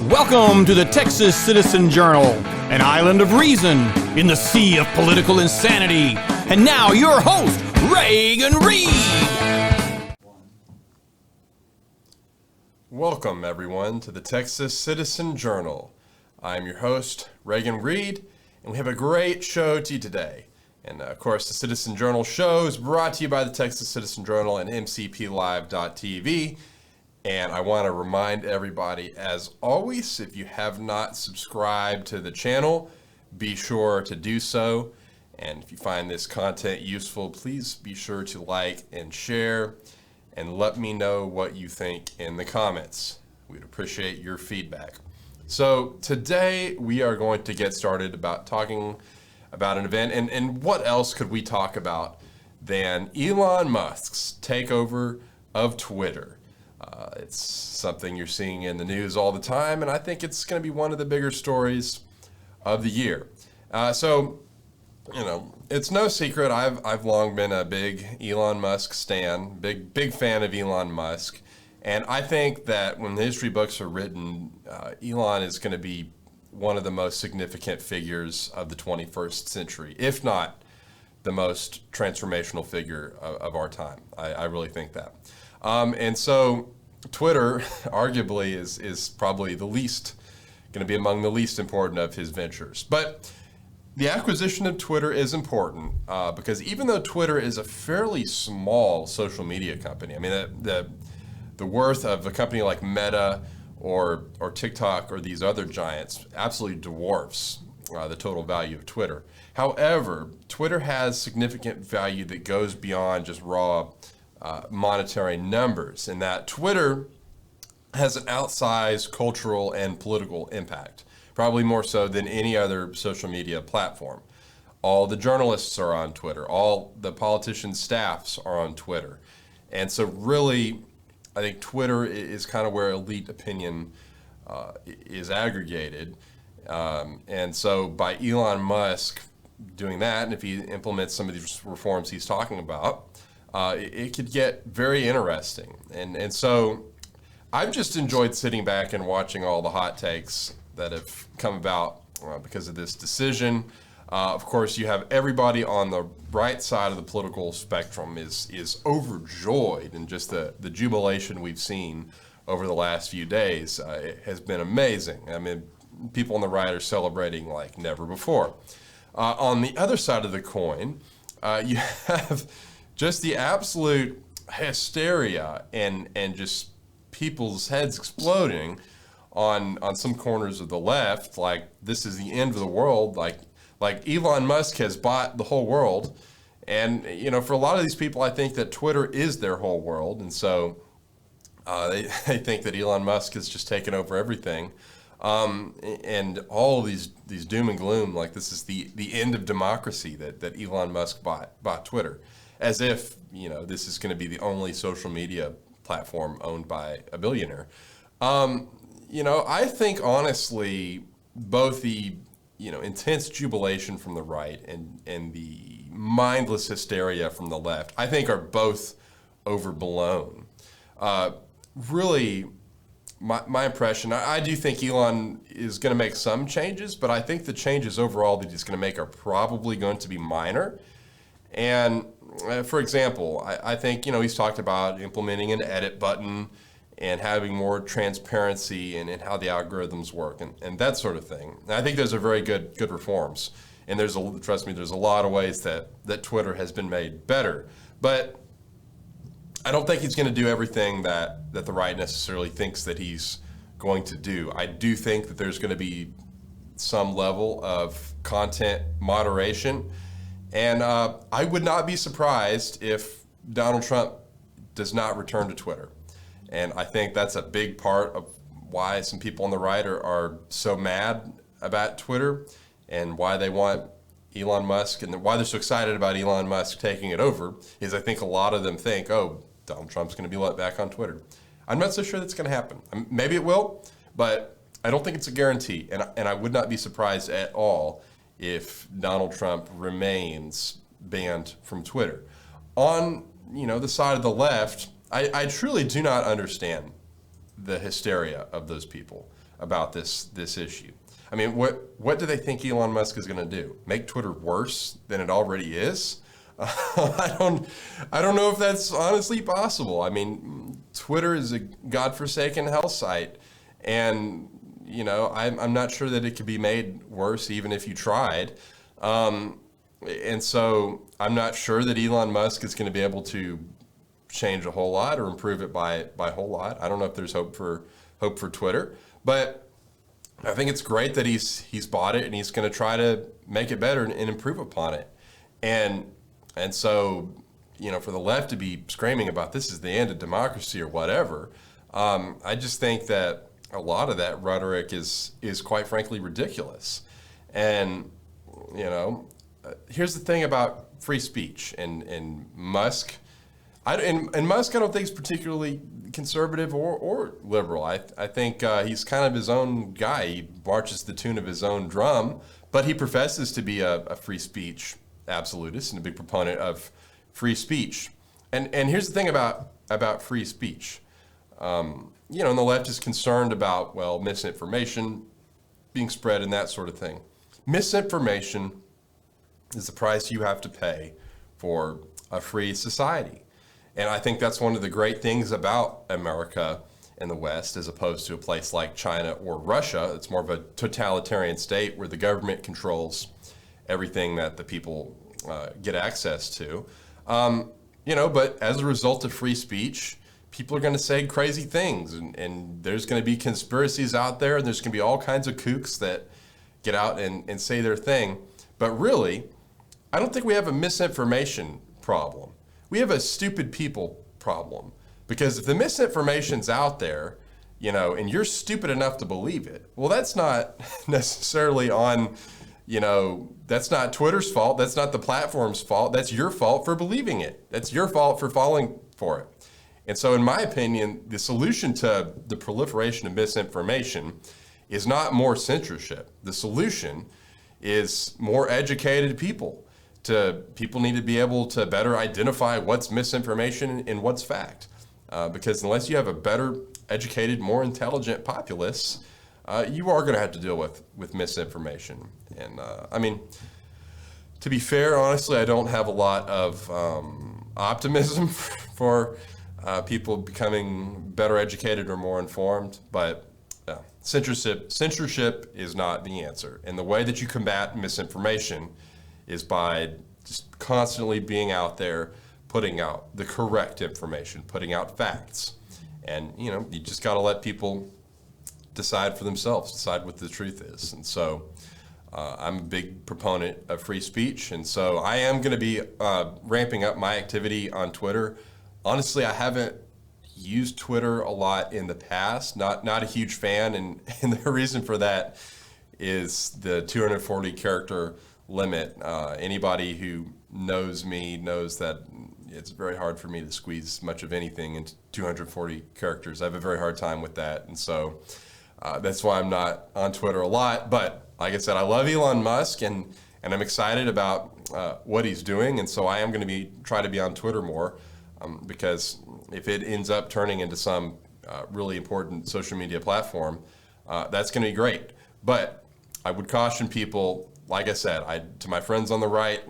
Welcome to the Texas Citizen Journal, an island of reason in the sea of political insanity. And now your host, Reagan Reed. Welcome, everyone, to the Texas Citizen Journal. I'm your host, Reagan Reed, and we have a great show to you today. And, of course, the Citizen Journal show is brought to you by the Texas Citizen Journal and MCPLive.tv. And I want to remind everybody, as always, if you have not subscribed to the channel, be sure to do so. And if you find this content useful, please be sure to like and share, and let me know what you think in the comments. We'd appreciate your feedback. So today we are going to get started about talking about an event, and what else could we talk about than Elon Musk's takeover of Twitter. It's something you're seeing in the news all the time, and I think it's going to be one of the bigger stories of the year. So, it's no secret I've long been a big Elon Musk stan, big fan of Elon Musk, and I think that when the history books are written, Elon is going to be one of the most significant figures of the 21st century, if not the most transformational figure of our time. I really think that. And so Twitter arguably is probably going to be among the least important of his ventures. But the acquisition of Twitter is important because even though Twitter is a fairly small social media company, I mean, the worth of a company like Meta or TikTok or these other giants absolutely dwarfs the total value of Twitter. However, Twitter has significant value that goes beyond just raw monetary numbers, in that Twitter has an outsized cultural and political impact, probably more so than any other social media platform. All the journalists are on Twitter, all the politicians' staffs are on Twitter. And so really, I think Twitter is kind of where elite opinion is aggregated. And so by Elon Musk doing that, and if he implements some of these reforms he's talking about, it could get very interesting. And so I've just enjoyed sitting back and watching all the hot takes that have come about because of this decision. Of course, you have everybody on the right side of the political spectrum is overjoyed, and just the jubilation we've seen over the last few days has been amazing. I mean, people on the right are celebrating like never before. On the other side of the coin, you have just the absolute hysteria and just people's heads exploding on some corners of the left, like this is the end of the world, like Elon Musk has bought the whole world. And for a lot of these people, I think that Twitter is their whole world, and so they think that Elon Musk has just taken over everything. And all of these doom and gloom, like this is the end of democracy that Elon Musk bought Twitter, as if this is going to be the only social media platform owned by a billionaire. I think honestly, both the intense jubilation from the right and the mindless hysteria from the left, I think are both overblown. Really, my impression, I do think Elon is going to make some changes, but I think the changes overall that he's going to make are probably going to be minor. And for example, I think, he's talked about implementing an edit button and having more transparency in how the algorithms work and that sort of thing. And I think those are very good reforms. And trust me, there's a lot of ways that Twitter has been made better. But I don't think he's going to do everything that the right necessarily thinks that he's going to do. I do think that there's going to be some level of content moderation. And I would not be surprised if Donald Trump does not return to Twitter. And I think that's a big part of why some people on the right are so mad about Twitter and why they want Elon Musk and why they're so excited about Elon Musk taking it over is I think a lot of them think, oh, Donald Trump's going to be let back on Twitter. I'm not so sure that's going to happen. Maybe it will, but I don't think it's a guarantee. And I would not be surprised at all if Donald Trump remains banned from Twitter. On the side of the left, I truly do not understand the hysteria of those people. about this issue. I mean, what do they think Elon Musk is going to do? Make Twitter worse than it already is? I don't know if that's honestly possible. I mean, Twitter is a godforsaken hell site, and I'm not sure that it could be made worse even if you tried. And so I'm not sure that Elon Musk is going to be able to change a whole lot or improve it by a whole lot. I don't know if there's hope for Twitter, but I think it's great that he's bought it and he's going to try to make it better and improve upon it. And so, for the left to be screaming about this is the end of democracy or whatever, I just think that a lot of that rhetoric is quite frankly ridiculous. And, here's the thing about free speech and Musk. And Musk, I don't think is particularly conservative or liberal. I think he's kind of his own guy. He marches the tune of his own drum, but he professes to be a free speech absolutist and a big proponent of free speech. And here's the thing about free speech. And the left is concerned about, misinformation being spread and that sort of thing. Misinformation is the price you have to pay for a free society. And I think that's one of the great things about America and the West, as opposed to a place like China or Russia. It's more of a totalitarian state where the government controls everything that the people get access to. But as a result of free speech, people are going to say crazy things, and there's going to be conspiracies out there, and there's going to be all kinds of kooks that get out and say their thing. But really, I don't think we have a misinformation problem. We have a stupid people problem. Because if the misinformation's out there, and you're stupid enough to believe it, well, that's not necessarily on, that's not Twitter's fault. That's not the platform's fault. That's your fault for believing it. That's your fault for falling for it. And so in my opinion, the solution to the proliferation of misinformation is not more censorship. The solution is more educated people. People need to be able to better identify what's misinformation and what's fact. Because unless you have a better educated, more intelligent populace, you are going to have to deal with misinformation. And to be fair, honestly, I don't have a lot of optimism for people becoming better educated or more informed, but censorship is not the answer. And the way that you combat misinformation is by just constantly being out there, putting out the correct information, putting out facts. And, you just got to let people decide for themselves, decide what the truth is. And so I'm a big proponent of free speech. And so I am going to be ramping up my activity on Twitter. Honestly, I haven't used Twitter a lot in the past, not a huge fan. And the reason for that is the 240 character limit. Anybody who knows me knows that it's very hard for me to squeeze much of anything into 240 characters. I have a very hard time with that. And so that's why I'm not on Twitter a lot. But like I said, I love Elon Musk and I'm excited about what he's doing. And so I am going to try to be on Twitter more because if it ends up turning into some really important social media platform, that's going to be great. But I would caution people, like I said, to my friends on the right,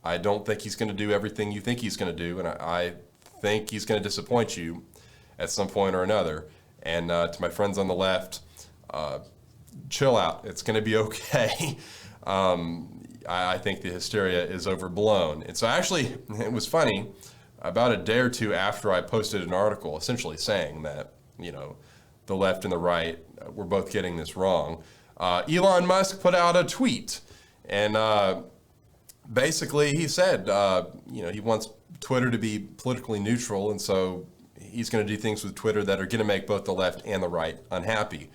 I don't think he's going to do everything you think he's going to do, and I think he's going to disappoint you at some point or another. And to my friends on the left, chill out. It's going to be okay. I think the hysteria is overblown. And so actually, it was funny, about a day or two after I posted an article essentially saying that, the left and the right were both getting this wrong, Elon Musk put out a tweet. And basically he said, he wants Twitter to be politically neutral. And so he's going to do things with Twitter that are going to make both the left and the right unhappy.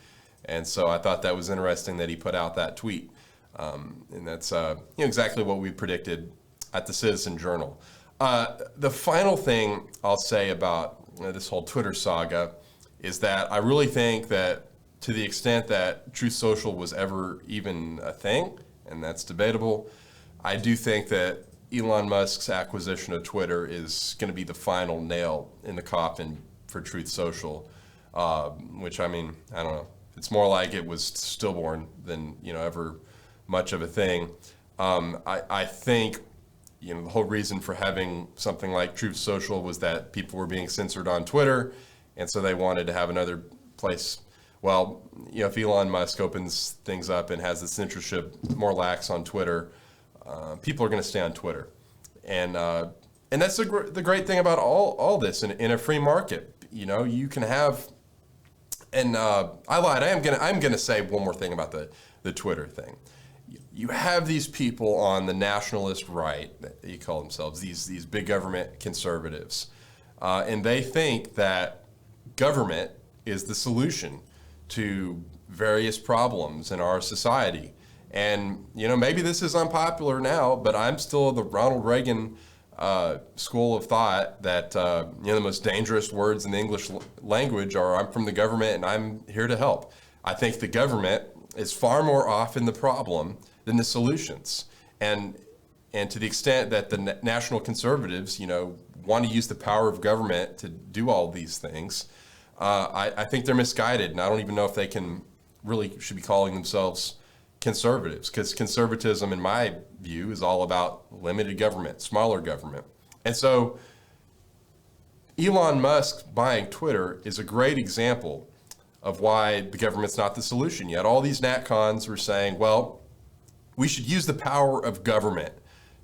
And so I thought that was interesting that he put out that tweet. And that's exactly what we predicted at the Citizen Journal. The final thing I'll say about this whole Twitter saga is that I really think that to the extent that Truth Social was ever even a thing, and that's debatable, I do think that Elon Musk's acquisition of Twitter is going to be the final nail in the coffin for Truth Social, which, I don't know. It's more like it was stillborn than, ever much of a thing. I think, the whole reason for having something like Truth Social was that people were being censored on Twitter, and so they wanted to have another place. Well, if Elon Musk opens things up and has the censorship more lax on Twitter, people are going to stay on Twitter. And that's the great thing about all this in a free market. You can have, and I lied. I'm gonna say one more thing about the Twitter thing. You have these people on the nationalist right, that you call themselves, these big government conservatives, and they think that government is the solution to various problems in our society. And, maybe this is unpopular now, but I'm still the Ronald Reagan school of thought that, the most dangerous words in the English language are, I'm from the government and I'm here to help. I think the government is far more often the problem than the solutions. And to the extent that the national conservatives, want to use the power of government to do all these things, I think they're misguided. And I don't even know if they should be calling themselves conservatives, because conservatism, in my view, is all about limited government, smaller government. And so Elon Musk buying Twitter is a great example of why the government's not the solution yet. All these NatCons were saying, well, we should use the power of government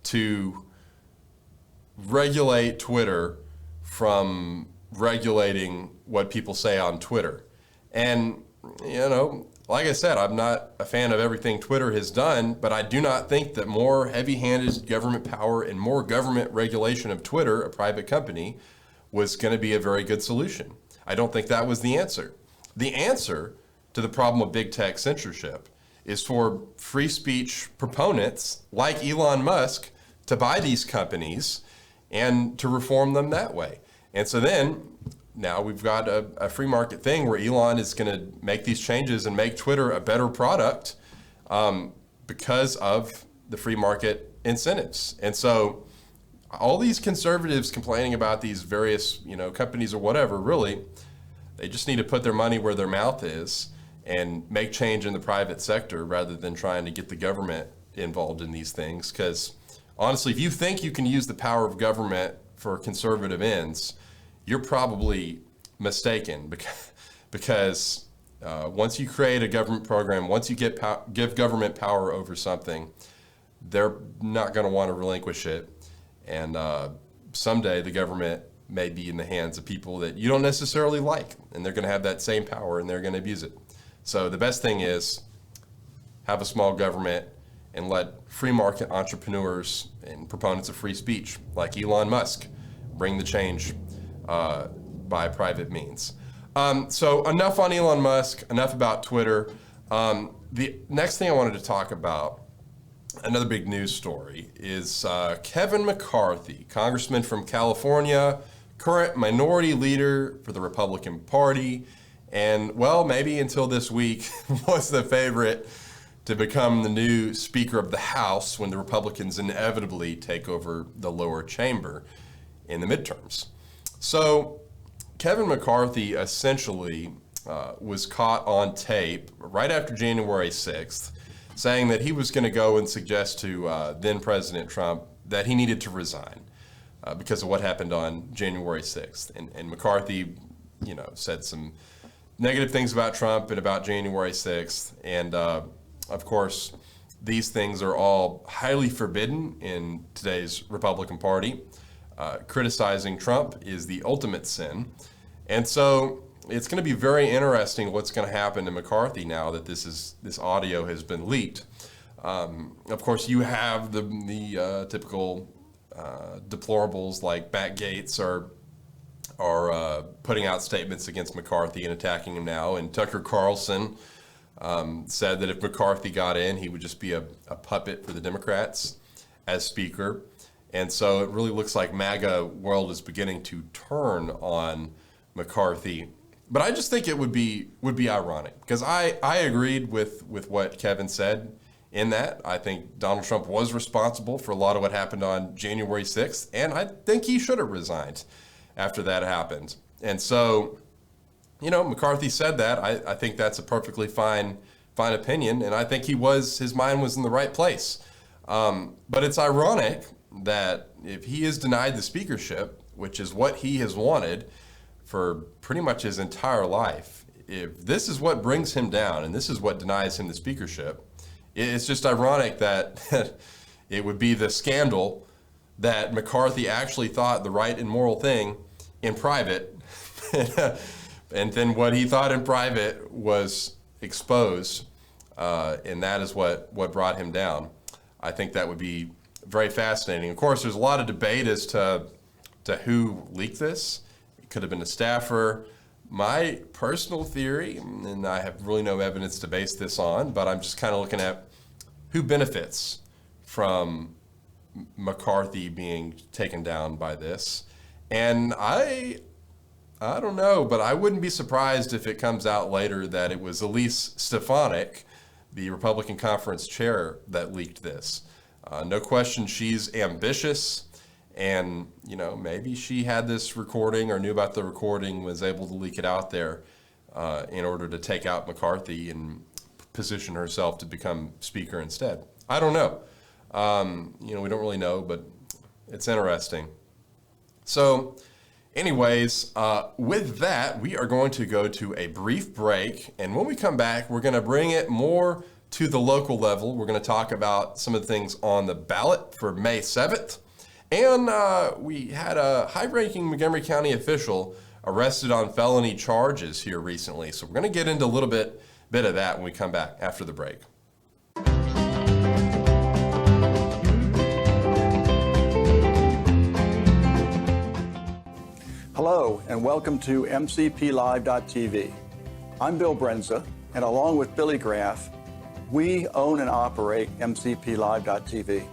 to regulate Twitter from regulating what people say on Twitter. And, like I said, I'm not a fan of everything Twitter has done, but I do not think that more heavy-handed government power and more government regulation of Twitter, a private company, was going to be a very good solution. I don't think that was the answer. The answer to the problem of big tech censorship is for free speech proponents like Elon Musk to buy these companies and to reform them that way. And so then, now we've got a free market thing where Elon is going to make these changes and make Twitter a better product because of the free market incentives. And so all these conservatives complaining about these various, companies or whatever, really, they just need to put their money where their mouth is and make change in the private sector rather than trying to get the government involved in these things. Because honestly, if you think you can use the power of government for conservative ends, you're probably mistaken, because once you create a government program, once you give government power over something, they're not going to want to relinquish it. And someday the government may be in the hands of people that you don't necessarily like, and they're going to have that same power and they're going to abuse it. So the best thing is have a small government and let free market entrepreneurs and proponents of free speech like Elon Musk bring the change by private means. So enough on Elon Musk, enough about Twitter. The next thing I wanted to talk about, another big news story, is Kevin McCarthy, congressman from California, current minority leader for the Republican Party, and, well, maybe until this week was the favorite to become the new Speaker of the House when the Republicans inevitably take over the lower chamber in the midterms. So Kevin McCarthy essentially was caught on tape right after January 6th saying that he was going to go and suggest to then President Trump that he needed to resign because of what happened on January 6th. And McCarthy, said some negative things about Trump and about January 6th. And of course, these things are all highly forbidden in today's Republican Party. Criticizing Trump is the ultimate sin. And so it's going to be very interesting what's going to happen to McCarthy now that this audio has been leaked. Of course, you have the typical deplorables like Matt Gaetz are putting out statements against McCarthy and attacking him now. And Tucker Carlson said that if McCarthy got in, he would just be a puppet for the Democrats as Speaker. And so it really looks like MAGA world is beginning to turn on McCarthy. But I just think it would be ironic, because I agreed with what Kevin said in that. I think Donald Trump was responsible for a lot of what happened on January 6th, and I think he should have resigned after that happened. And so, McCarthy said that. I think that's a perfectly fine opinion, and I think his mind was in the right place. But it's ironic that if he is denied the speakership, which is what he has wanted for pretty much his entire life, if this is what brings him down and this is what denies him the speakership, it's just ironic that it would be the scandal that McCarthy actually thought the right and moral thing in private, and then what he thought in private was exposed, and that is what brought him down. I think that would be very fascinating. Of course, there's a lot of debate as to who leaked this. It could have been a staffer. My personal theory, and I have really no evidence to base this on, but I'm just kind of looking at who benefits from McCarthy being taken down by this. And I don't know, but I wouldn't be surprised if it comes out later that it was Elise Stefanik, the Republican conference chair, that leaked this. No question she's ambitious, and maybe she had this recording or knew about the recording, was able to leak it out there in order to take out McCarthy and position herself to become speaker instead. I don't know. We don't really know, but it's interesting. So anyways, with that, we are going to go to a brief break. And when we come back, we're going to bring it more to the local level. We're going to talk about some of the things on the ballot for May 7th. And we had a high-ranking Montgomery County official arrested on felony charges here recently. So we're going to get into a little bit of that when we come back after the break. Hello, and welcome to MCPLive.tv. I'm Bill Brenza, and along with Billy Graff, we own and operate MCPLive.tv.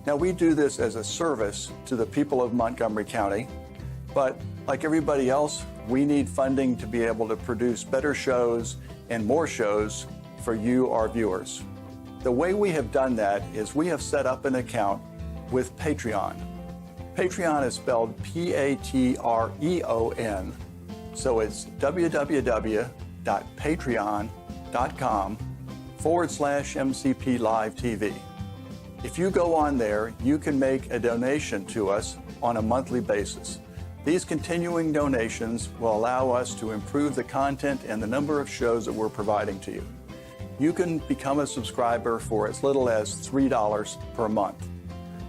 Now, we do this as a service to the people of Montgomery County, but like everybody else, we need funding to be able to produce better shows and more shows for you, our viewers. The way we have done that is we have set up an account with Patreon. Patreon is spelled Patreon, so it's www.patreon.com/MCPLiveTV. If you go on there, you can make a donation to us on a monthly basis. These continuing donations will allow us to improve the content and the number of shows that we're providing to you. You can become a subscriber for as little as $3 per month.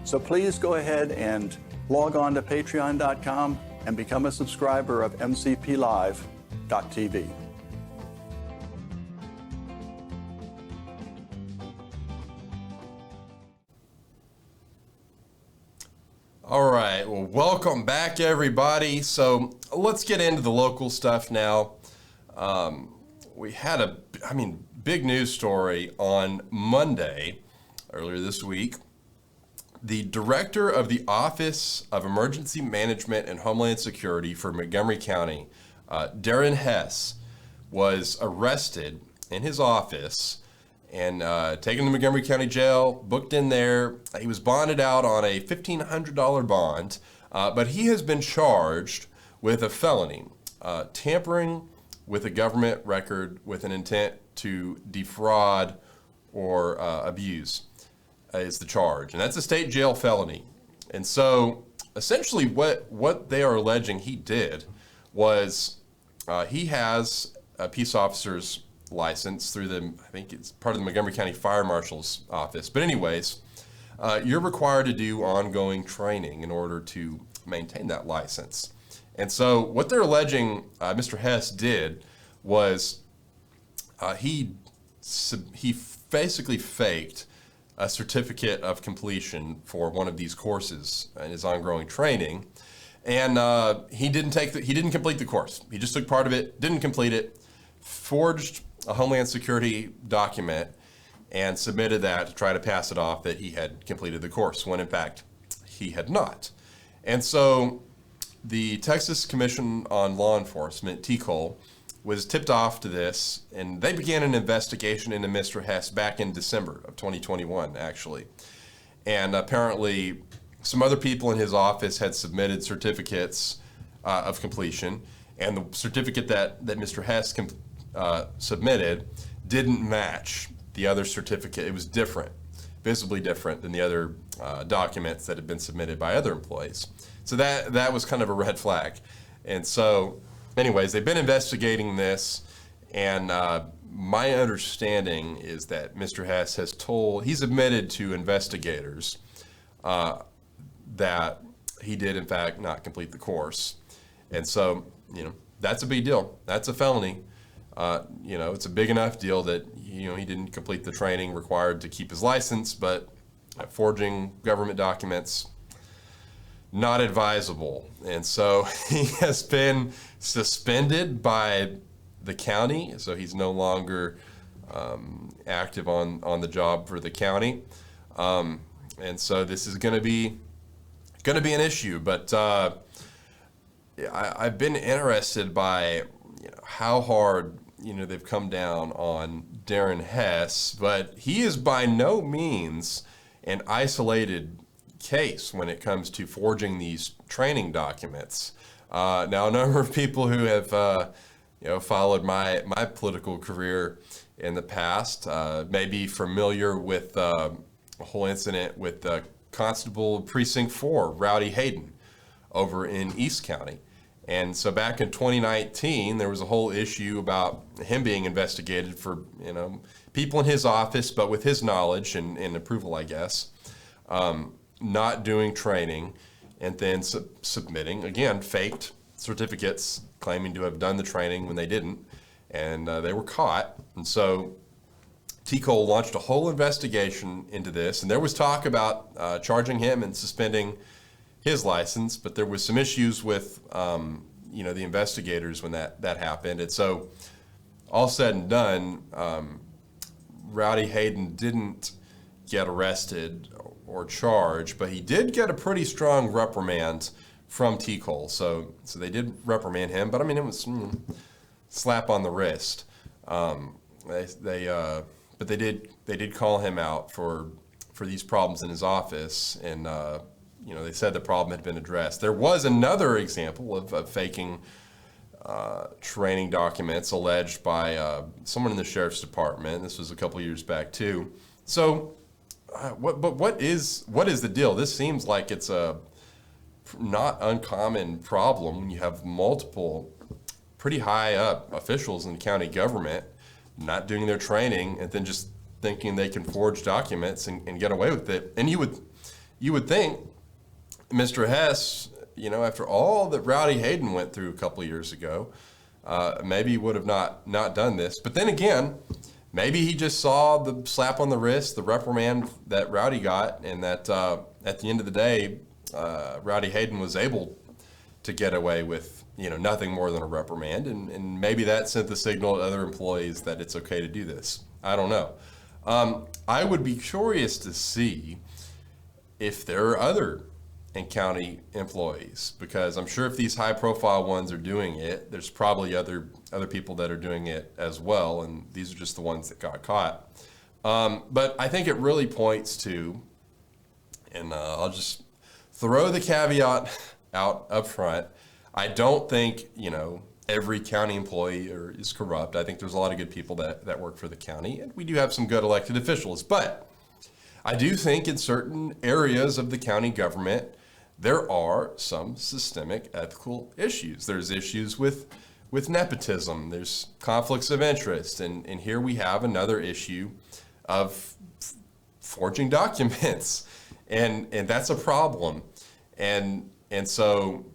So please go ahead and log on to patreon.com and become a subscriber of MCPLive.tv. All right, well, welcome back, everybody. So let's get into the local stuff now. We had big news story on Monday, earlier this week. The director of the Office of Emergency Management and Homeland Security for Montgomery County, Darren Hess, was arrested in his office and taken to Montgomery County Jail, booked in there. He was bonded out on a $1,500 bond, but he has been charged with a felony, tampering with a government record with an intent to defraud or abuse is the charge. And that's a state jail felony. And so essentially what they are alleging he did was he has a peace officer's license through I think it's part of the Montgomery County Fire Marshal's office. But anyways, you're required to do ongoing training in order to maintain that license. And so what they're alleging Mr. Hess did was he basically faked a certificate of completion for one of these courses in his ongoing training. And he didn't complete the course. He just took part of it, didn't complete it, forged a Homeland Security document and submitted that to try to pass it off that he had completed the course, when in fact he had not. And so the Texas Commission on Law Enforcement, TCOL, was tipped off to this, and they began an investigation into Mr. Hess back in December of 2021, actually. And apparently, some other people in his office had submitted certificates of completion, and the certificate that Mr. Hess submitted didn't match the other certificate. It was different, visibly different than the other documents that had been submitted by other employees. So that was kind of a red flag. And so, anyways, they've been investigating this, and my understanding is that Mr. Hess he's admitted to investigators that he did in fact not complete the course. And so, that's a big deal. That's a felony. It's a big enough deal that, he didn't complete the training required to keep his license, but forging government documents, not advisable. And so he has been suspended by the county, so he's no longer active on the job for the county. And so this is going to be an issue, but I've been interested by how hard they've come down on Darren Hess, but he is by no means an isolated case when it comes to forging these training documents. Now, a number of people who have followed my political career in the past may be familiar with a whole incident with Constable Precinct 4, Rowdy Hayden, over in East County. And so back in 2019, there was a whole issue about him being investigated for, people in his office, but with his knowledge and approval, I guess, not doing training, and then submitting, again, faked certificates claiming to have done the training when they didn't, and they were caught. And so TCOL launched a whole investigation into this, and there was talk about charging him and suspending his license, but there was some issues with the investigators when that happened. And so all said and done, Rowdy Hayden didn't get arrested or charged, but he did get a pretty strong reprimand from TCOL. So they did reprimand him, but it was slap on the wrist. But they did call him out for these problems in his office, and they said the problem had been addressed. There was another example of faking training documents alleged by someone in the sheriff's department. This was a couple years back too. So, what is the deal? This seems like it's a not uncommon problem when you have multiple pretty high up officials in the county government not doing their training and then just thinking they can forge documents and get away with it. And you would think Mr. Hess, after all that Rowdy Hayden went through a couple of years ago, maybe he would have not done this. But then again, maybe he just saw the slap on the wrist, the reprimand that Rowdy got, and that at the end of the day, Rowdy Hayden was able to get away with nothing more than a reprimand, and maybe that sent the signal to other employees that it's okay to do this. I don't know. I would be curious to see if there are other county employees, because I'm sure if these high-profile ones are doing it, there's probably other people that are doing it as well, and these are just the ones that got caught. But I think it really points to, and I'll just throw the caveat out up front, I don't think every county employee is corrupt. I think there's a lot of good people that work for the county, and we do have some good elected officials. But I do think in certain areas of the county government, there are some systemic ethical issues. There's issues with nepotism. There's conflicts of interest. And here we have another issue of forging documents. And that's a problem. And so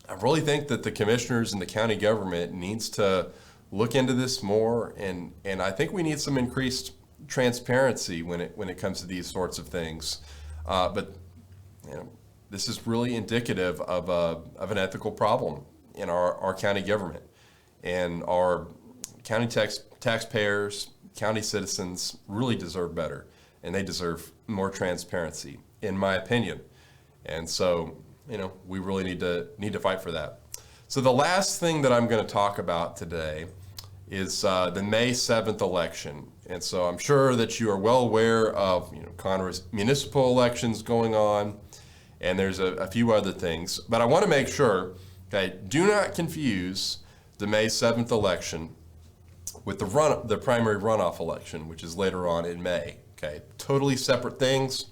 I really think that the commissioners and the county government needs to look into this more. And I think we need some increased transparency when it comes to these sorts of things. But this is really indicative of an ethical problem in our county government, and our county taxpayers, county citizens really deserve better, and they deserve more transparency, in my opinion. And so, we really need to fight for that. So the last thing that I'm going to talk about today is the May 7th election. And so I'm sure that you are well aware of Conroe's municipal elections going on, and there's a few other things. But I want to make sure, Okay, do not confuse the May 7th election with the primary runoff election, which is later on in May. Okay, totally separate things.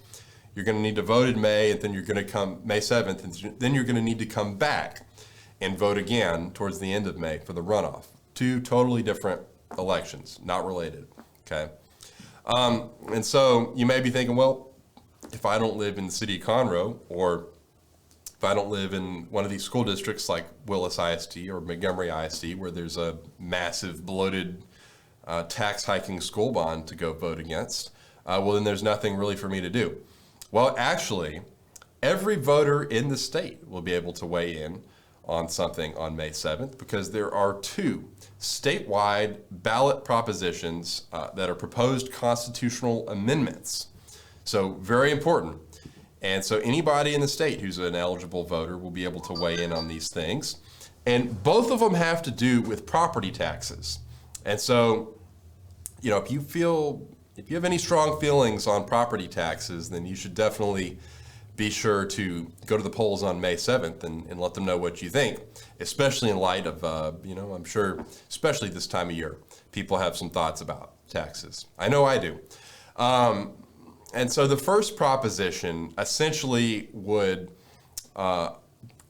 You're going to need to vote in May, and then you're going to come May 7th, and then you're going to need to come back and vote again towards the end of May for the runoff. Two totally different elections, not related. Okay, and so you may be thinking, well, if I don't live in the city of Conroe, or if I don't live in one of these school districts like Willis ISD or Montgomery ISD, where there's a massive bloated tax hiking school bond to go vote against, well, then there's nothing really for me to do. Well, actually, every voter in the state will be able to weigh in on something on May 7th, because there are two statewide ballot propositions that are proposed constitutional amendments. So very important. And so anybody in the state who's an eligible voter will be able to weigh in on these things. And both of them have to do with property taxes. And so, if you have any strong feelings on property taxes, then you should definitely be sure to go to the polls on May 7th and let them know what you think, especially in light of, I'm sure, especially this time of year, people have some thoughts about taxes. I know I do. And so the first proposition essentially would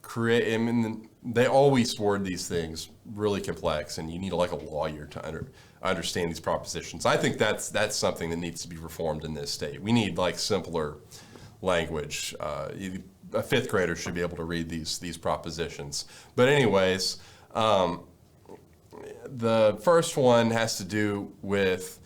create, they always word these things really complex, and you need like a lawyer to understand these propositions. I think that's something that needs to be reformed in this state. We need like simpler language. A fifth grader should be able to read these propositions. But anyways, the first one has to do with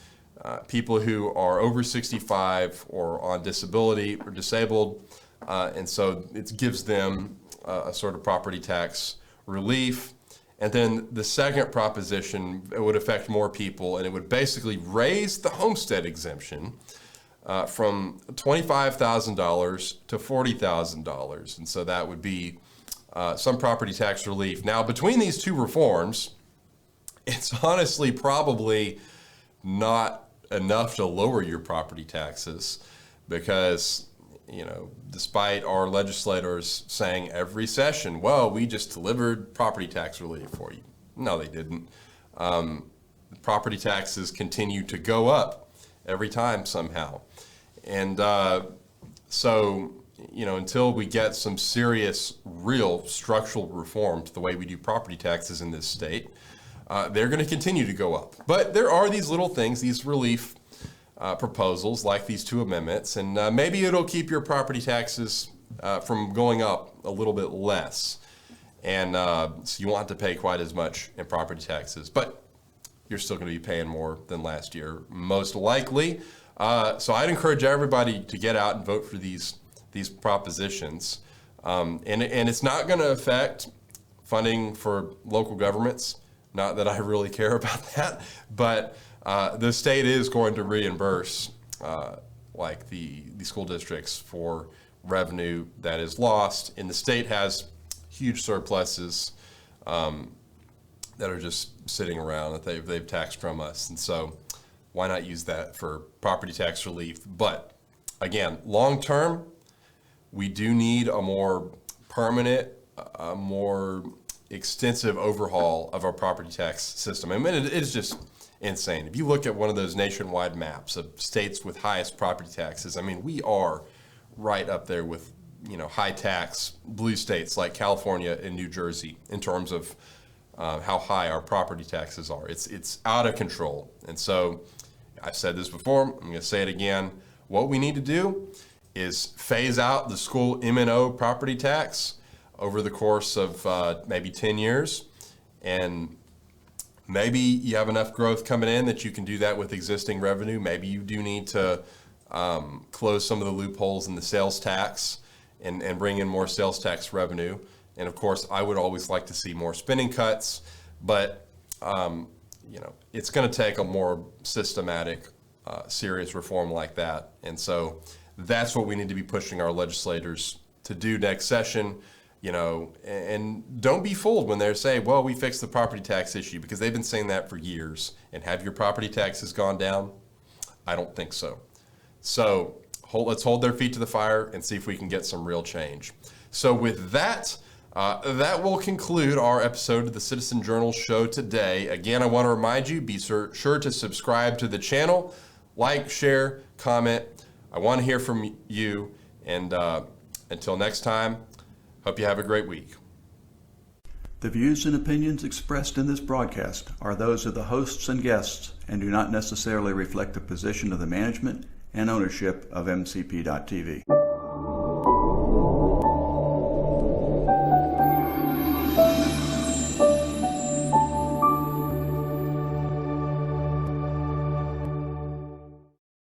people who are over 65 or on disability or disabled, and so it gives them a sort of property tax relief. And then the second proposition, it would affect more people, and it would basically raise the homestead exemption from $25,000 to $40,000, and so that would be some property tax relief. Now, between these two reforms, it's honestly probably not enough to lower your property taxes, because despite our legislators saying every session, well, we just delivered property tax relief for you. No, they didn't. Property taxes continue to go up every time somehow. And so, until we get some serious, real structural reform to the way we do property taxes in this state, they're going to continue to go up. But there are these little things, these relief proposals like these two amendments, and maybe it'll keep your property taxes from going up a little bit less. And so you won't have to pay quite as much in property taxes, but you're still going to be paying more than last year, most likely. So I'd encourage everybody to get out and vote for these propositions. And it's not going to affect funding for local governments. Not that I really care about that, but the state is going to reimburse like the school districts for revenue that is lost. And the state has huge surpluses that are just sitting around that they've taxed from us. And so why not use that for property tax relief? But again, long term, we do need a more permanent, a more extensive overhaul of our property tax system. I mean, it is just insane. If you look at one of those nationwide maps of states with highest property taxes, I mean, we are right up there with, high tax blue states like California and New Jersey in terms of how high our property taxes are. It's out of control. And so I've said this before, I'm going to say it again. What we need to do is phase out the school M&O property tax over the course of maybe 10 years. And maybe you have enough growth coming in that you can do that with existing revenue. Maybe you do need to close some of the loopholes in the sales tax and bring in more sales tax revenue. And of course, I would always like to see more spending cuts, but it's going to take a more systematic, serious reform like that. And so that's what we need to be pushing our legislators to do next session. And don't be fooled when they say, well, we fixed the property tax issue, because they've been saying that for years. And have your property taxes gone down? I don't think so. So let's hold their feet to the fire and see if we can get some real change. So with that, That will conclude our episode of the Citizen Journal show today. Again, I want to remind you, be sure to subscribe to the channel, like, share, comment. I want to hear from you. And until next time, hope you have a great week. The views and opinions expressed in this broadcast are those of the hosts and guests and do not necessarily reflect the position of the management and ownership of MCP.TV.